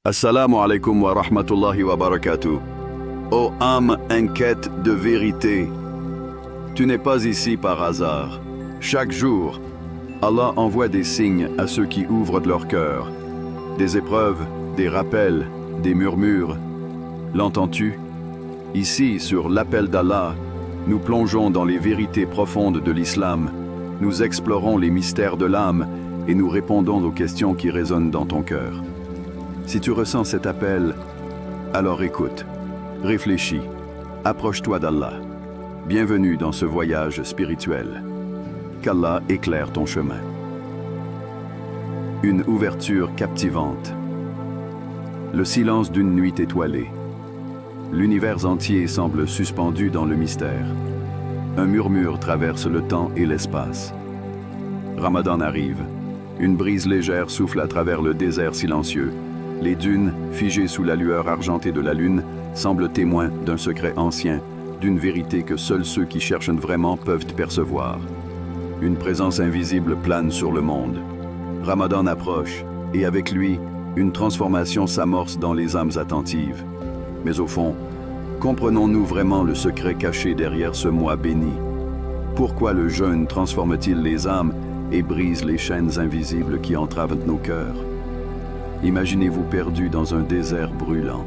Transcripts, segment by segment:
Assalamu alaikum wa rahmatullahi wa barakatuh. Ô âme inquiète de vérité, tu n'es pas ici par hasard. Chaque jour, Allah envoie des signes à ceux qui ouvrent leur cœur. Des épreuves, des rappels, des murmures. L'entends-tu? Ici, sur l'appel d'Allah, nous plongeons dans les vérités profondes de l'islam. Nous explorons les mystères de l'âme et nous répondons aux questions qui résonnent dans ton cœur. Si tu ressens cet appel, alors écoute, réfléchis, approche-toi d'Allah. Bienvenue dans ce voyage spirituel. Qu'Allah éclaire ton chemin. Une ouverture captivante. Le silence d'une nuit étoilée. L'univers entier semble suspendu dans le mystère. Un murmure traverse le temps et l'espace. Ramadan arrive. Une brise légère souffle à travers le désert silencieux. Les dunes, figées sous la lueur argentée de la lune, semblent témoins d'un secret ancien, d'une vérité que seuls ceux qui cherchent vraiment peuvent percevoir. Une présence invisible plane sur le monde. Ramadan approche, et avec lui, une transformation s'amorce dans les âmes attentives. Mais au fond, comprenons-nous vraiment le secret caché derrière ce mois béni? Pourquoi le jeûne transforme-t-il les âmes et brise les chaînes invisibles qui entravent nos cœurs? Imaginez-vous perdu dans un désert brûlant.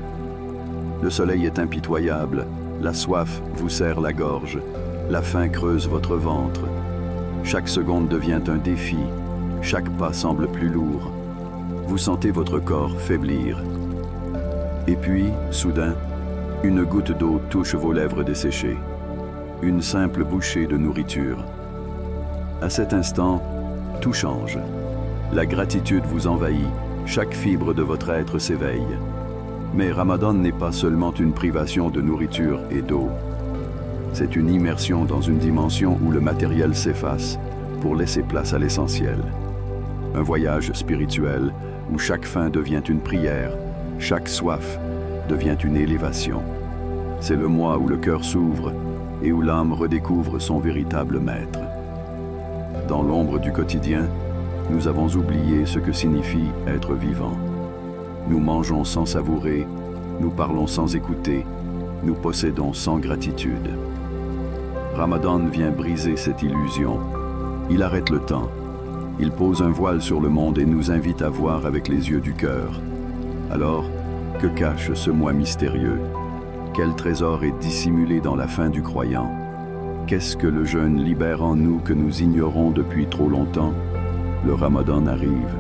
Le soleil est impitoyable, la soif vous serre la gorge, la faim creuse votre ventre. Chaque seconde devient un défi, chaque pas semble plus lourd. Vous sentez votre corps faiblir. Et puis, soudain, une goutte d'eau touche vos lèvres desséchées. Une simple bouchée de nourriture. À cet instant, tout change. La gratitude vous envahit. Chaque fibre de votre être s'éveille. Mais Ramadan n'est pas seulement une privation de nourriture et d'eau. C'est une immersion dans une dimension où le matériel s'efface pour laisser place à l'essentiel. Un voyage spirituel où chaque faim devient une prière, chaque soif devient une élévation. C'est le mois où le cœur s'ouvre et où l'âme redécouvre son véritable maître. Dans l'ombre du quotidien, nous avons oublié ce que signifie être vivant. Nous mangeons sans savourer, nous parlons sans écouter, nous possédons sans gratitude. Ramadan vient briser cette illusion. Il arrête le temps. Il pose un voile sur le monde et nous invite à voir avec les yeux du cœur. Alors, que cache ce mois mystérieux? Quel trésor est dissimulé dans la faim du croyant? Qu'est-ce que le jeûne libère en nous que nous ignorons depuis trop longtemps? Le Ramadan arrive,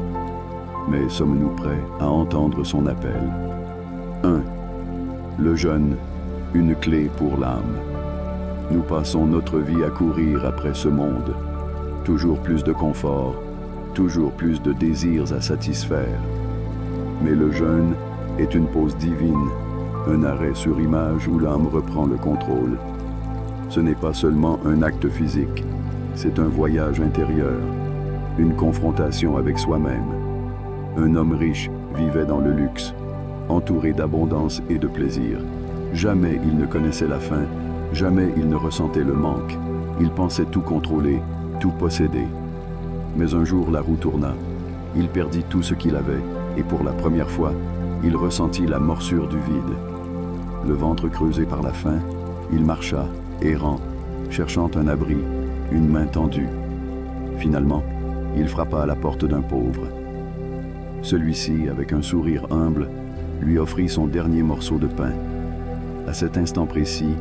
mais sommes-nous prêts à entendre son appel? 1. Le jeûne, une clé pour l'âme. Nous passons notre vie à courir après ce monde. Toujours plus de confort, toujours plus de désirs à satisfaire. Mais le jeûne est une pause divine, un arrêt sur image où l'âme reprend le contrôle. Ce n'est pas seulement un acte physique, c'est un voyage intérieur. Une confrontation avec soi-même. Un homme riche vivait dans le luxe, entouré d'abondance et de plaisir. Jamais il ne connaissait la faim, jamais il ne ressentait le manque. Il pensait tout contrôler, tout posséder. Mais un jour la roue tourna. Il perdit tout ce qu'il avait, et pour la première fois, il ressentit la morsure du vide. Le ventre creusé par la faim, il marcha, errant, cherchant un abri, une main tendue. Finalement, il frappa à la porte d'un pauvre. Celui-ci, avec un sourire humble, lui offrit son dernier morceau de pain. À cet instant précis,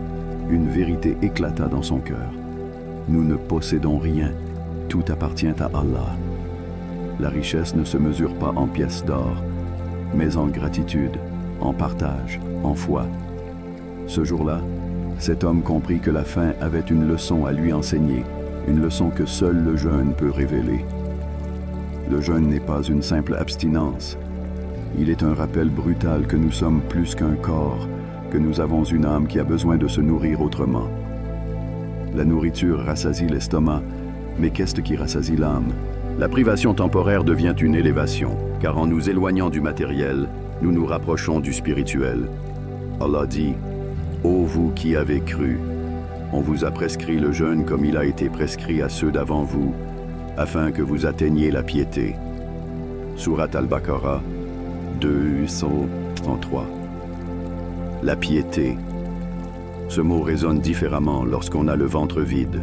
une vérité éclata dans son cœur. Nous ne possédons rien, tout appartient à Allah. La richesse ne se mesure pas en pièces d'or, mais en gratitude, en partage, en foi. Ce jour-là, cet homme comprit que la faim avait une leçon à lui enseigner, une leçon que seul le jeûne peut révéler. Le jeûne n'est pas une simple abstinence. Il est un rappel brutal que nous sommes plus qu'un corps, que nous avons une âme qui a besoin de se nourrir autrement. La nourriture rassasie l'estomac, mais qu'est-ce qui rassasie l'âme? La privation temporaire devient une élévation, car en nous éloignant du matériel, nous nous rapprochons du spirituel. Allah dit, « Ô vous qui avez cru, on vous a prescrit le jeûne comme il a été prescrit à ceux d'avant vous, afin que vous atteigniez la piété. » Surat al-Baqarah, 233. La piété. Ce mot résonne différemment lorsqu'on a le ventre vide,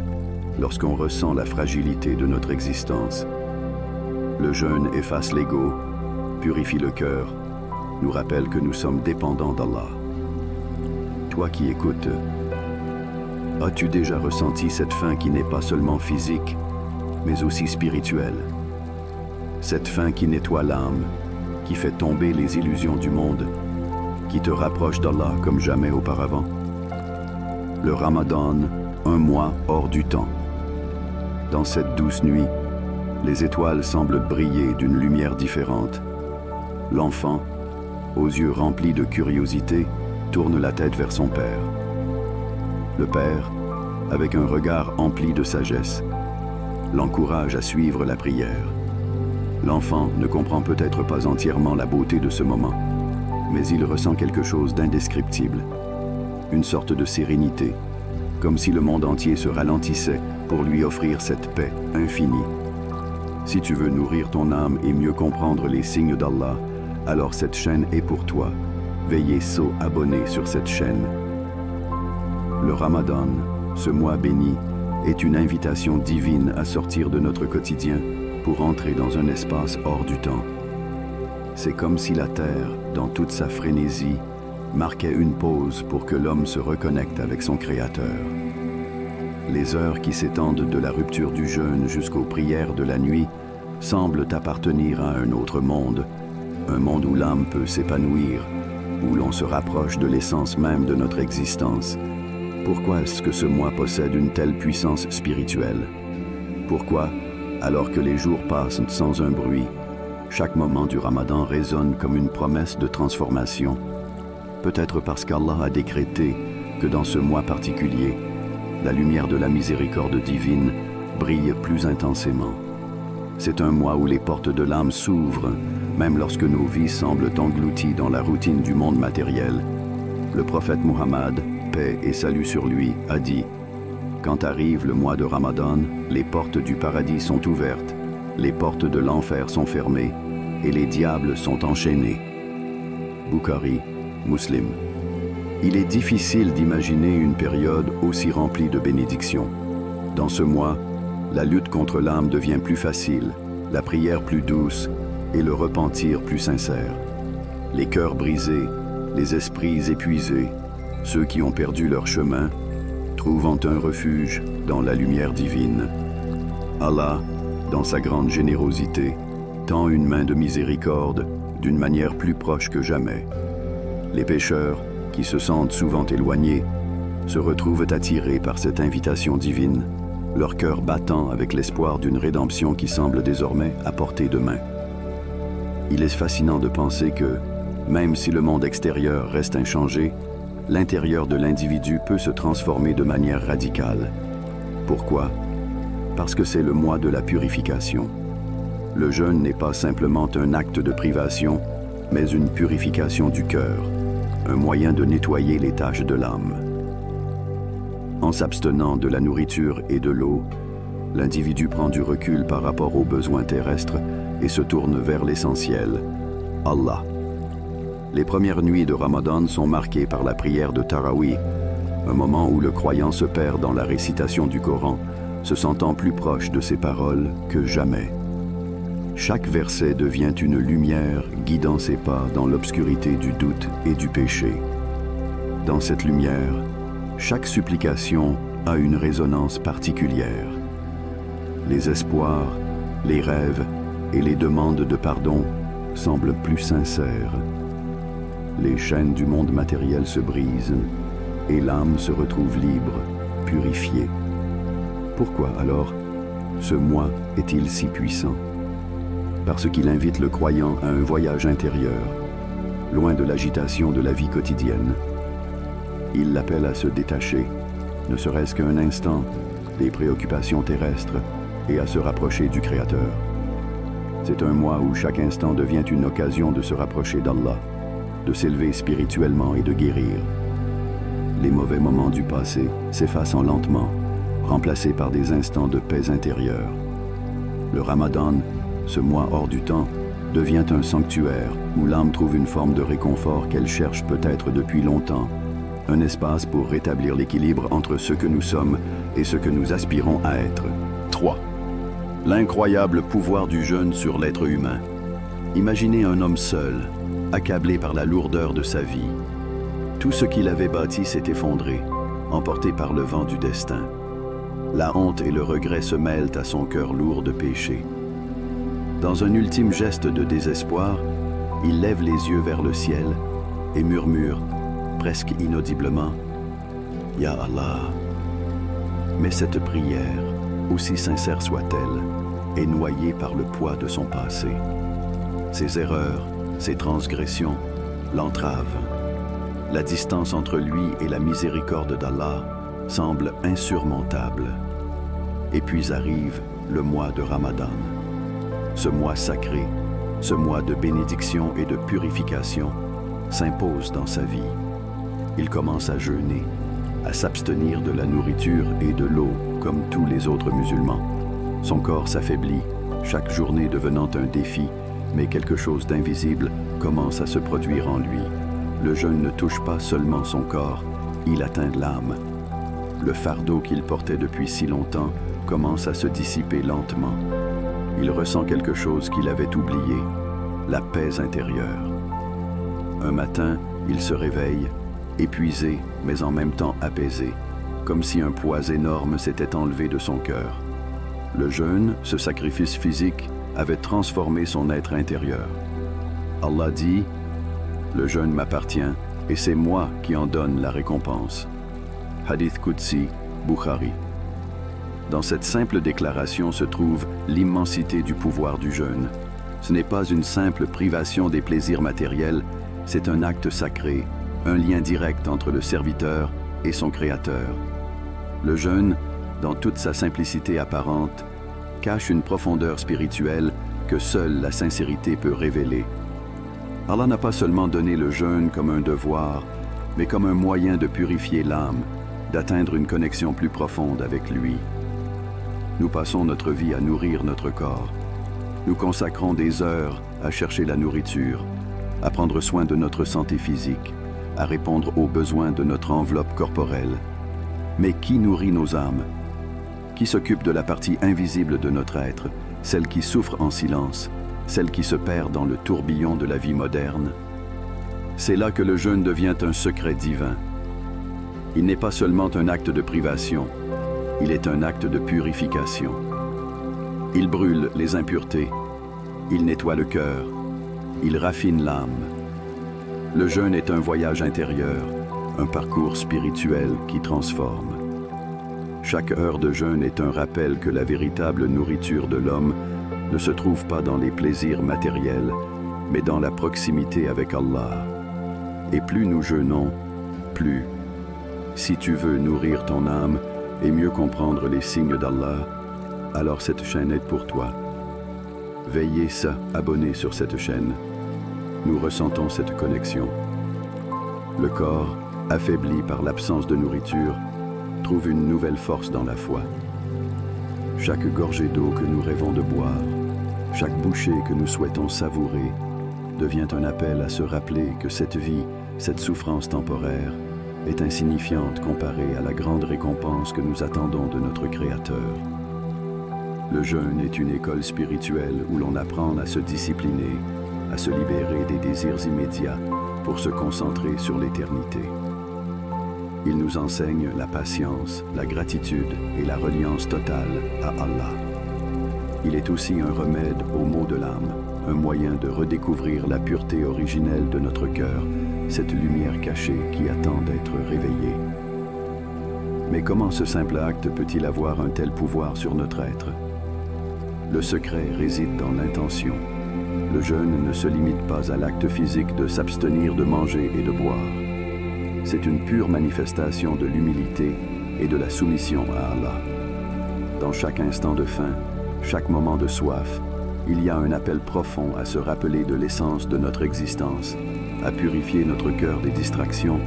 lorsqu'on ressent la fragilité de notre existence. Le jeûne efface l'ego, purifie le cœur, nous rappelle que nous sommes dépendants d'Allah. Toi qui écoutes, as-tu déjà ressenti cette faim qui n'est pas seulement physique, mais aussi spirituelle? Cette faim qui nettoie l'âme, qui fait tomber les illusions du monde, qui te rapproche d'Allah comme jamais auparavant. Le Ramadan, un mois hors du temps. Dans cette douce nuit, les étoiles semblent briller d'une lumière différente. L'enfant, aux yeux remplis de curiosité, tourne la tête vers son père. Le père, avec un regard empli de sagesse, l'encourage à suivre la prière. L'enfant ne comprend peut-être pas entièrement la beauté de ce moment, mais il ressent quelque chose d'indescriptible, une sorte de sérénité, comme si le monde entier se ralentissait pour lui offrir cette paix infinie. Si tu veux nourrir ton âme et mieux comprendre les signes d'Allah, alors cette chaîne est pour toi. Veuillez abonner sur cette chaîne. Le Ramadan, ce mois béni, est une invitation divine à sortir de notre quotidien pour entrer dans un espace hors du temps. C'est comme si la terre, dans toute sa frénésie, marquait une pause pour que l'homme se reconnecte avec son Créateur. Les heures qui s'étendent de la rupture du jeûne jusqu'aux prières de la nuit semblent appartenir à un autre monde, un monde où l'âme peut s'épanouir, où l'on se rapproche de l'essence même de notre existence. Pourquoi est-ce que ce mois possède une telle puissance spirituelle? Pourquoi, alors que les jours passent sans un bruit, chaque moment du Ramadan résonne comme une promesse de transformation? Peut-être parce qu'Allah a décrété que dans ce mois particulier, la lumière de la miséricorde divine brille plus intensément. C'est un mois où les portes de l'âme s'ouvrent, même lorsque nos vies semblent englouties dans la routine du monde matériel. Le prophète Muhammad, paix et salut sur lui, a dit: quand arrive le mois de Ramadan, les portes du paradis sont ouvertes, les portes de l'enfer sont fermées et les diables sont enchaînés. Bukhari, Muslim. Il est difficile d'imaginer une période aussi remplie de bénédictions. Dans ce mois, la lutte contre l'âme devient plus facile, la prière plus douce et le repentir plus sincère. Les cœurs brisés, les esprits épuisés, ceux qui ont perdu leur chemin, trouvant un refuge dans la lumière divine. Allah, dans sa grande générosité, tend une main de miséricorde d'une manière plus proche que jamais. Les pécheurs, qui se sentent souvent éloignés, se retrouvent attirés par cette invitation divine, leur cœur battant avec l'espoir d'une rédemption qui semble désormais à portée de main. Il est fascinant de penser que, même si le monde extérieur reste inchangé, l'intérieur de l'individu peut se transformer de manière radicale. Pourquoi? Parce que c'est le mois de la purification. Le jeûne n'est pas simplement un acte de privation, mais une purification du cœur, un moyen de nettoyer les taches de l'âme. En s'abstenant de la nourriture et de l'eau, l'individu prend du recul par rapport aux besoins terrestres et se tourne vers l'essentiel, Allah. Les premières nuits de Ramadan sont marquées par la prière de Tarawih, un moment où le croyant se perd dans la récitation du Coran, se sentant plus proche de ses paroles que jamais. Chaque verset devient une lumière guidant ses pas dans l'obscurité du doute et du péché. Dans cette lumière, chaque supplication a une résonance particulière. Les espoirs, les rêves et les demandes de pardon semblent plus sincères. Les chaînes du monde matériel se brisent et l'âme se retrouve libre, purifiée. Pourquoi alors ce mois est-il si puissant? Parce qu'il invite le croyant à un voyage intérieur, loin de l'agitation de la vie quotidienne. Il l'appelle à se détacher, ne serait-ce qu'un instant, des préoccupations terrestres et à se rapprocher du Créateur. C'est un mois où chaque instant devient une occasion de se rapprocher d'Allah, de s'élever spirituellement et de guérir. Les mauvais moments du passé s'effacent lentement, remplacés par des instants de paix intérieure. Le Ramadan, ce mois hors du temps, devient un sanctuaire où l'âme trouve une forme de réconfort qu'elle cherche peut-être depuis longtemps, un espace pour rétablir l'équilibre entre ce que nous sommes et ce que nous aspirons à être. 3. L'incroyable pouvoir du jeûne sur l'être humain. Imaginez un homme seul, accablé par la lourdeur de sa vie. Tout ce qu'il avait bâti s'est effondré, emporté par le vent du destin. La honte et le regret se mêlent à son cœur lourd de péché. Dans un ultime geste de désespoir, il lève les yeux vers le ciel et murmure, presque inaudiblement, « Ya Allah ». Mais cette prière, aussi sincère soit-elle, est noyée par le poids de son passé. Ses erreurs, ses transgressions l'entravent. La distance entre lui et la miséricorde d'Allah semble insurmontable. Et puis arrive le mois de Ramadan. Ce mois sacré, ce mois de bénédiction et de purification, s'impose dans sa vie. Il commence à jeûner, à s'abstenir de la nourriture et de l'eau comme tous les autres musulmans. Son corps s'affaiblit, chaque journée devenant un défi, mais quelque chose d'invisible commence à se produire en lui. Le jeûne ne touche pas seulement son corps, il atteint l'âme. Le fardeau qu'il portait depuis si longtemps commence à se dissiper lentement. Il ressent quelque chose qu'il avait oublié, la paix intérieure. Un matin, il se réveille, épuisé mais en même temps apaisé, comme si un poids énorme s'était enlevé de son cœur. Le jeûne, ce sacrifice physique, avait transformé son être intérieur. Allah dit « Le jeûne m'appartient et c'est moi qui en donne la récompense ». Hadith Qudsi, Bukhari. Dans cette simple déclaration se trouve l'immensité du pouvoir du jeûne. Ce n'est pas une simple privation des plaisirs matériels, c'est un acte sacré, un lien direct entre le serviteur et son Créateur. Le jeûne, dans toute sa simplicité apparente, cache une profondeur spirituelle que seule la sincérité peut révéler. Allah n'a pas seulement donné le jeûne comme un devoir, mais comme un moyen de purifier l'âme, d'atteindre une connexion plus profonde avec lui. Nous passons notre vie à nourrir notre corps. Nous consacrons des heures à chercher la nourriture, à prendre soin de notre santé physique, à répondre aux besoins de notre enveloppe corporelle. Mais qui nourrit nos âmes? Qui s'occupe de la partie invisible de notre être, celle qui souffre en silence, celle qui se perd dans le tourbillon de la vie moderne? C'est là que le jeûne devient un secret divin. Il n'est pas seulement un acte de privation, il est un acte de purification. Il brûle les impuretés, il nettoie le cœur, il raffine l'âme. Le jeûne est un voyage intérieur, un parcours spirituel qui transforme. Chaque heure de jeûne est un rappel que la véritable nourriture de l'homme ne se trouve pas dans les plaisirs matériels, mais dans la proximité avec Allah. Et plus nous jeûnons, plus. Si tu veux nourrir ton âme et mieux comprendre les signes d'Allah, alors cette chaîne est pour toi. Veillez ça, abonnez sur cette chaîne. Nous ressentons cette connexion. Le corps, affaibli par l'absence de nourriture, trouve une nouvelle force dans la foi. Chaque gorgée d'eau que nous rêvons de boire, chaque bouchée que nous souhaitons savourer, devient un appel à se rappeler que cette vie, cette souffrance temporaire, est insignifiante comparée à la grande récompense que nous attendons de notre Créateur. Le jeûne est une école spirituelle où l'on apprend à se discipliner, à se libérer des désirs immédiats pour se concentrer sur l'éternité. Il nous enseigne la patience, la gratitude et la reliance totale à Allah. Il est aussi un remède aux maux de l'âme, un moyen de redécouvrir la pureté originelle de notre cœur, cette lumière cachée qui attend d'être réveillée. Mais comment ce simple acte peut-il avoir un tel pouvoir sur notre être? Le secret réside dans l'intention. Le jeûne ne se limite pas à l'acte physique de s'abstenir de manger et de boire. C'est une pure manifestation de l'humilité et de la soumission à Allah. Dans chaque instant de faim, chaque moment de soif, il y a un appel profond à se rappeler de l'essence de notre existence, à purifier notre cœur des distractions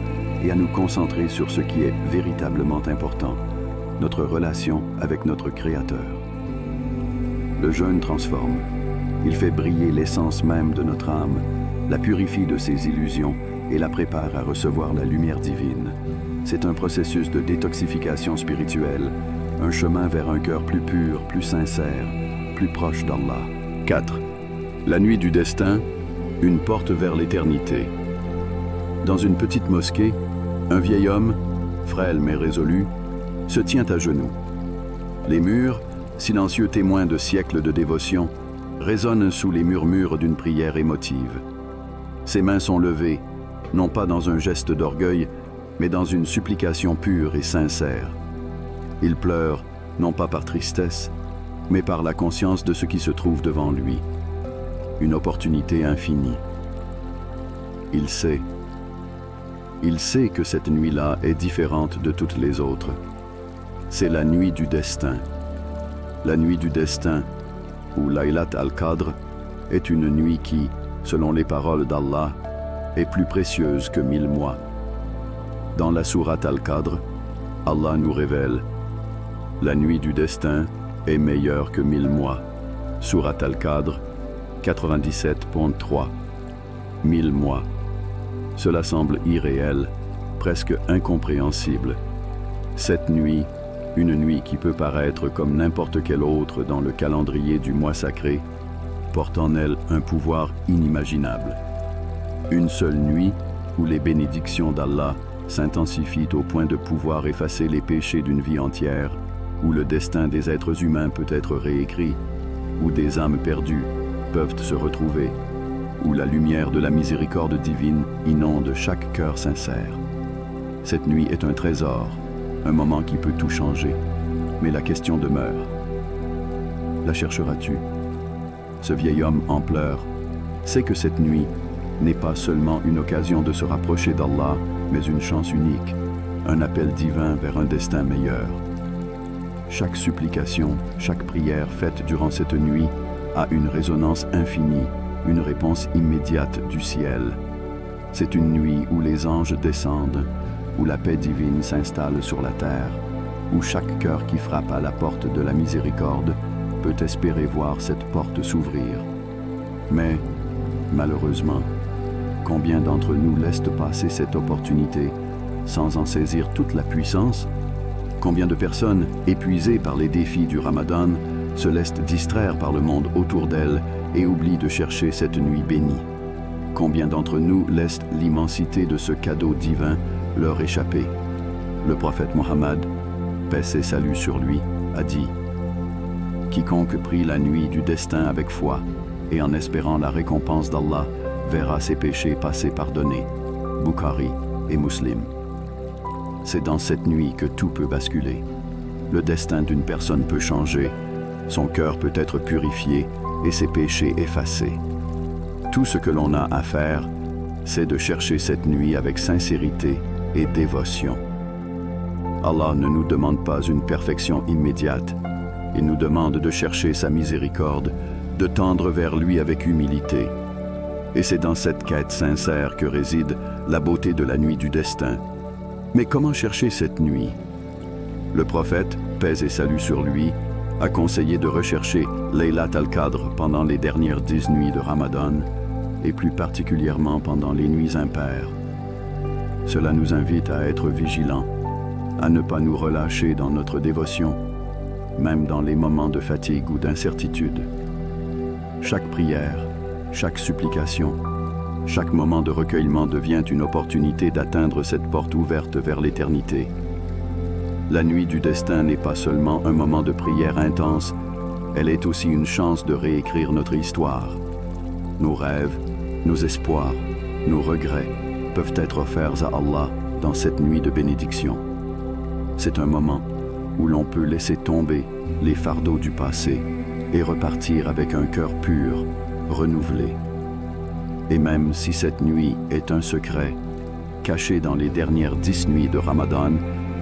et à nous concentrer sur ce qui est véritablement important, notre relation avec notre Créateur. Le jeûne transforme. Il fait briller l'essence même de notre âme, la purifie de ses illusions et la prépare à recevoir la lumière divine. C'est un processus de détoxification spirituelle, un chemin vers un cœur plus pur, plus sincère, plus proche d'Allah. 4. La nuit du destin, une porte vers l'éternité. Dans une petite mosquée, un vieil homme, frêle mais résolu, se tient à genoux. Les murs, silencieux témoins de siècles de dévotion, résonnent sous les murmures d'une prière émotive. Ses mains sont levées, non pas dans un geste d'orgueil, mais dans une supplication pure et sincère. Il pleure, non pas par tristesse, mais par la conscience de ce qui se trouve devant lui. Une opportunité infinie. Il sait que cette nuit-là est différente de toutes les autres. C'est la nuit du destin. La nuit du destin, ou Laylat al-Qadr, est une nuit qui, selon les paroles d'Allah, est plus précieuse que 1000 mois. Dans la sourate al-Qadr, Allah nous révèle « La nuit du destin est meilleure que 1000 mois ». Sourate al-Qadr 97.3. 1000 mois. Cela semble irréel, presque incompréhensible. Cette nuit, une nuit qui peut paraître comme n'importe quelle autre dans le calendrier du mois sacré, porte en elle un pouvoir inimaginable. Une seule nuit où les bénédictions d'Allah s'intensifient au point de pouvoir effacer les péchés d'une vie entière, où le destin des êtres humains peut être réécrit, où des âmes perdues peuvent se retrouver, où la lumière de la miséricorde divine inonde chaque cœur sincère. Cette nuit est un trésor, un moment qui peut tout changer, mais la question demeure. La chercheras-tu? Ce vieil homme en pleurs sait que cette nuit n'est pas seulement une occasion de se rapprocher d'Allah, mais une chance unique, un appel divin vers un destin meilleur. Chaque supplication, chaque prière faite durant cette nuit a une résonance infinie, une réponse immédiate du ciel. C'est une nuit où les anges descendent, où la paix divine s'installe sur la terre, où chaque cœur qui frappe à la porte de la miséricorde peut espérer voir cette porte s'ouvrir. Mais, malheureusement, combien d'entre nous laissent passer cette opportunité sans en saisir toute la puissance? Combien de personnes, épuisées par les défis du Ramadan, se laissent distraire par le monde autour d'elles et oublient de chercher cette nuit bénie? Combien d'entre nous laissent l'immensité de ce cadeau divin leur échapper? Le prophète Mohammed, paix et salut sur lui, a dit « Quiconque prie la nuit du destin avec foi et en espérant la récompense d'Allah verra ses péchés passés pardonnés. » Bukhari et Muslim. C'est dans cette nuit que tout peut basculer. Le destin d'une personne peut changer, son cœur peut être purifié et ses péchés effacés. Tout ce que l'on a à faire, c'est de chercher cette nuit avec sincérité et dévotion. Allah ne nous demande pas une perfection immédiate. Il nous demande de chercher sa miséricorde, de tendre vers lui avec humilité. Et c'est dans cette quête sincère que réside la beauté de la nuit du destin. Mais comment chercher cette nuit? Le prophète, paix et salut sur lui, a conseillé de rechercher Laylat al-Qadr pendant les dernières 10 nuits de Ramadan, et plus particulièrement pendant les nuits impaires. Cela nous invite à être vigilants, à ne pas nous relâcher dans notre dévotion, même dans les moments de fatigue ou d'incertitude. Chaque prière, chaque supplication, chaque moment de recueillement devient une opportunité d'atteindre cette porte ouverte vers l'éternité. La nuit du destin n'est pas seulement un moment de prière intense, elle est aussi une chance de réécrire notre histoire. Nos rêves, nos espoirs, nos regrets peuvent être offerts à Allah dans cette nuit de bénédiction. C'est un moment où l'on peut laisser tomber les fardeaux du passé et repartir avec un cœur pur, renouvelé. Et même si cette nuit est un secret, caché dans les dernières 10 nuits de Ramadan,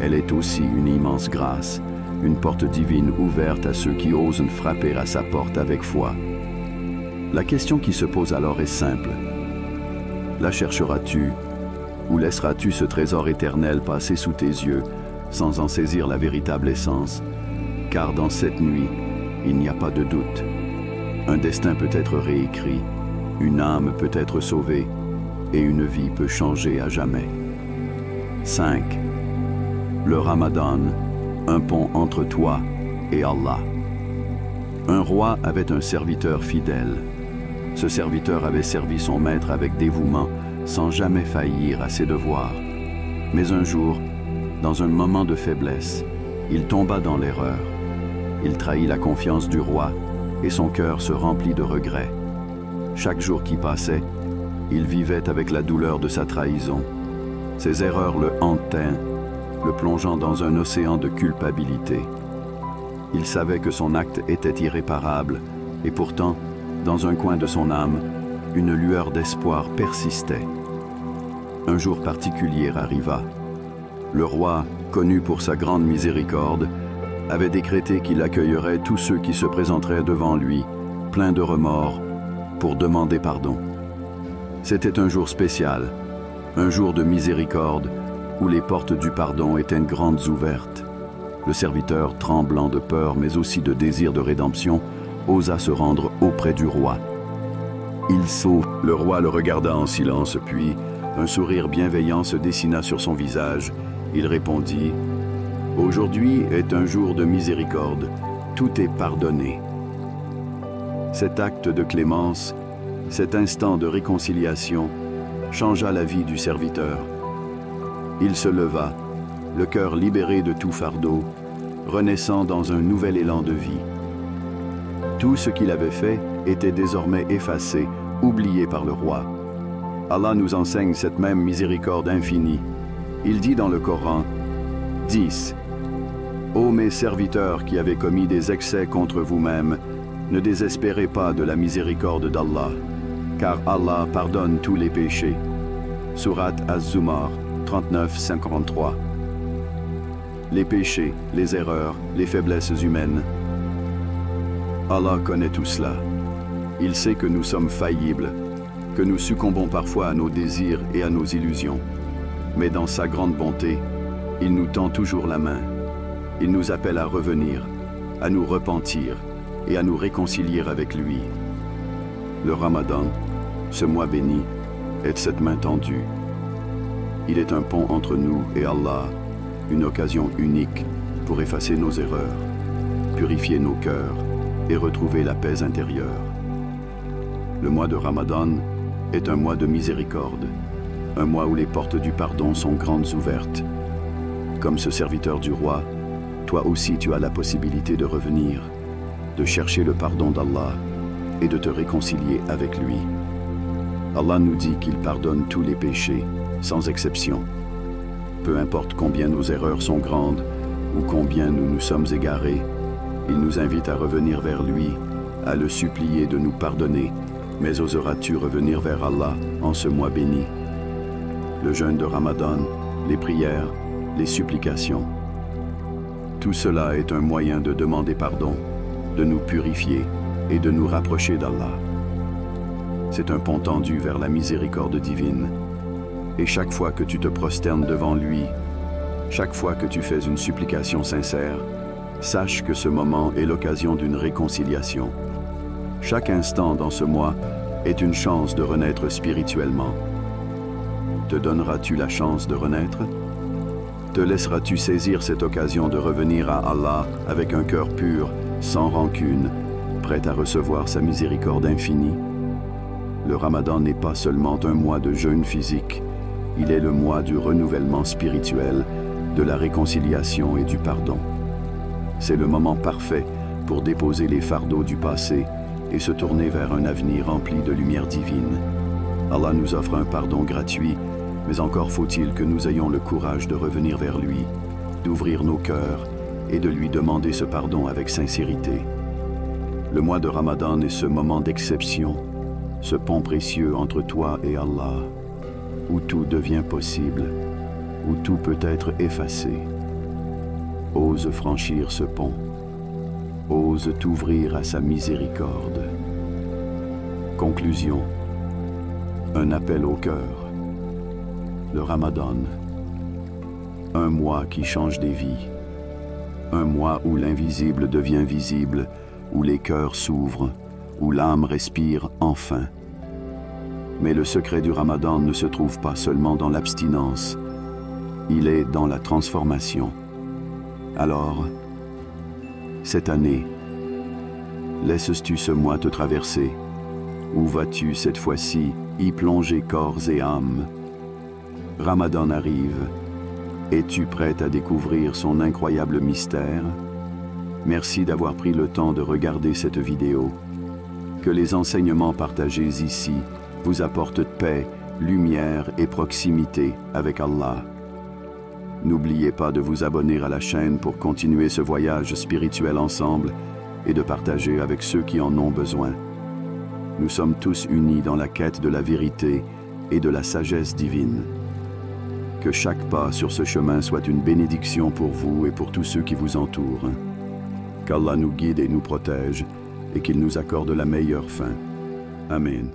elle est aussi une immense grâce, une porte divine ouverte à ceux qui osent frapper à sa porte avec foi. La question qui se pose alors est simple. La chercheras-tu ou laisseras-tu ce trésor éternel passer sous tes yeux sans en saisir la véritable essence? Car dans cette nuit, il n'y a pas de doute. Un destin peut être réécrit, une âme peut être sauvée et une vie peut changer à jamais. 5. Le Ramadan, un pont entre toi et Allah. Un roi avait un serviteur fidèle. Ce serviteur avait servi son maître avec dévouement, sans jamais faillir à ses devoirs. Mais un jour, dans un moment de faiblesse, il tomba dans l'erreur. Il trahit la confiance du roi et son cœur se remplit de regrets. Chaque jour qui passait, il vivait avec la douleur de sa trahison. Ses erreurs le hantaient, le plongeant dans un océan de culpabilité. Il savait que son acte était irréparable, et pourtant, dans un coin de son âme, une lueur d'espoir persistait. Un jour particulier arriva. Le roi, connu pour sa grande miséricorde, avait décrété qu'il accueillerait tous ceux qui se présenteraient devant lui, pleins de remords, pour demander pardon. C'était un jour spécial, un jour de miséricorde, où les portes du pardon étaient grandes ouvertes. Le serviteur, tremblant de peur mais aussi de désir de rédemption, osa se rendre auprès du roi. Il sauta. Le roi le regarda en silence, puis un sourire bienveillant se dessina sur son visage. Il répondit: « Aujourd'hui est un jour de miséricorde, tout est pardonné. » Cet acte de clémence, cet instant de réconciliation, changea la vie du serviteur. Il se leva, le cœur libéré de tout fardeau, renaissant dans un nouvel élan de vie. Tout ce qu'il avait fait était désormais effacé, oublié par le roi. Allah nous enseigne cette même miséricorde infinie. Il dit dans le Coran, 10. Ô mes serviteurs qui avez commis des excès contre vous-mêmes, ne désespérez pas de la miséricorde d'Allah, car Allah pardonne tous les péchés. Sourate Az-Zumar 39-53. Les péchés, les erreurs, les faiblesses humaines. Allah connaît tout cela. Il sait que nous sommes faillibles, que nous succombons parfois à nos désirs et à nos illusions. Mais dans sa grande bonté, il nous tend toujours la main. Il nous appelle à revenir, à nous repentir et à nous réconcilier avec lui. Le Ramadan, ce mois béni, est cette main tendue. Il est un pont entre nous et Allah, une occasion unique pour effacer nos erreurs, purifier nos cœurs et retrouver la paix intérieure. Le mois de Ramadan est un mois de miséricorde, un mois où les portes du pardon sont grandes ouvertes. Comme ce serviteur du roi, toi aussi tu as la possibilité de revenir, de chercher le pardon d'Allah et de te réconcilier avec lui. Allah nous dit qu'il pardonne tous les péchés, sans exception. Peu importe combien nos erreurs sont grandes ou combien nous nous sommes égarés, il nous invite à revenir vers lui, à le supplier de nous pardonner. Mais oseras-tu revenir vers Allah en ce mois béni? Le jeûne de Ramadan, les prières, les supplications. Tout cela est un moyen de demander pardon, de nous purifier et de nous rapprocher d'Allah. C'est un pont tendu vers la miséricorde divine. Et chaque fois que tu te prosternes devant lui, chaque fois que tu fais une supplication sincère, sache que ce moment est l'occasion d'une réconciliation. Chaque instant dans ce mois est une chance de renaître spirituellement. Te donneras-tu la chance de renaître? Te laisseras-tu saisir cette occasion de revenir à Allah avec un cœur pur, sans rancune, prêt à recevoir sa miséricorde infinie? Le Ramadan n'est pas seulement un mois de jeûne physique, il est le mois du renouvellement spirituel, de la réconciliation et du pardon. C'est le moment parfait pour déposer les fardeaux du passé et se tourner vers un avenir rempli de lumière divine. Allah nous offre un pardon gratuit, mais encore faut-il que nous ayons le courage de revenir vers lui, d'ouvrir nos cœurs et de lui demander ce pardon avec sincérité. Le mois de Ramadan est ce moment d'exception, ce pont précieux entre toi et Allah, où tout devient possible, où tout peut être effacé. Ose franchir ce pont. Ose t'ouvrir à sa miséricorde. Conclusion. Un appel au cœur. Le Ramadan. Un mois qui change des vies. Un mois où l'invisible devient visible, où les cœurs s'ouvrent, où l'âme respire enfin. Mais le secret du Ramadan ne se trouve pas seulement dans l'abstinence, il est dans la transformation. Alors, cette année, laisses-tu ce mois te traverser, ou vas-tu cette fois-ci y plonger corps et âme? Ramadan arrive. Es-tu prête à découvrir son incroyable mystère? Merci d'avoir pris le temps de regarder cette vidéo. Que les enseignements partagés ici vous apportent paix, lumière et proximité avec Allah. N'oubliez pas de vous abonner à la chaîne pour continuer ce voyage spirituel ensemble et de partager avec ceux qui en ont besoin. Nous sommes tous unis dans la quête de la vérité et de la sagesse divine. Que chaque pas sur ce chemin soit une bénédiction pour vous et pour tous ceux qui vous entourent. Qu'Allah nous guide et nous protège et qu'il nous accorde la meilleure fin. Amen.